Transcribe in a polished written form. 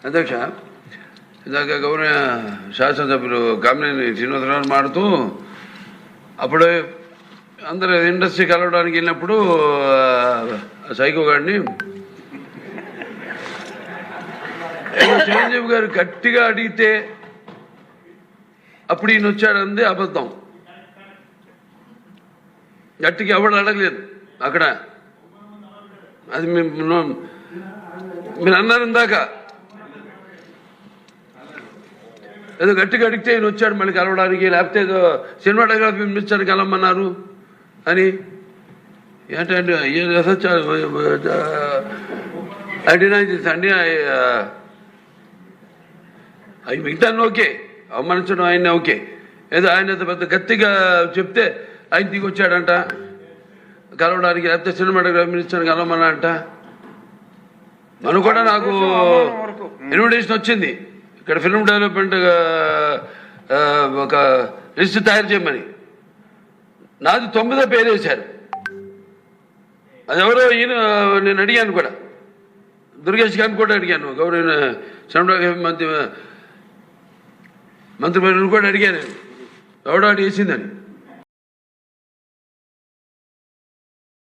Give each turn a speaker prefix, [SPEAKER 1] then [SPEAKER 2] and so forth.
[SPEAKER 1] అధ్యక్ష, ఇందాక గౌరవ శాసనసభ్యులు కామినేని శ్రీనివాసరావు మాడుతూ అప్పుడు అందరూ ఇండస్ట్రీ కలవడానికి వెళ్ళినప్పుడు సైకో గారిని చిరంజీవి గారు గట్టిగా అడిగితే అప్పుడు ఈయన వచ్చాడంది అబద్ధం. గట్టిగా ఎవడు అడగలేదు అక్కడ. అది మీరు అన్నారు ఇందాక, ఏదో గట్టిగా అడిగితే ఈయన వచ్చాడు మళ్ళీ కలవడానికి, లేకపోతే ఏదో సినిమాటోగ్రఫీ మినిస్టర్ కలవమన్నారు అని. ఏంటంటే అండి అవి మిగతా ఓకే, అవమానించడం ఆయన ఓకే. ఏదో ఆయన పెద్ద గట్టిగా చెప్తే ఆయన దిగి వచ్చాడంట కలవడానికి, లేకపోతే సినిమాటోగ్రఫీ మినిస్టర్ కలవమన్నా అంట. మనం కూడా నాకు ఇన్విటేషన్ వచ్చింది ఇక్కడ ఫిల్మ్ డెవలప్మెంట్ ఒక లిస్ట్ తయారు చేయమని. నాది 9వ పేరు వేశారు. అది ఎవరో ఈయన నేను అడిగాను కూడా, దుర్గేష్ గారిని కూడా అడిగాను, గౌరవ సినిమాటోగ్రఫీ మంత్రి కూడా అడిగాను ఎవడో అడిగేసిందని.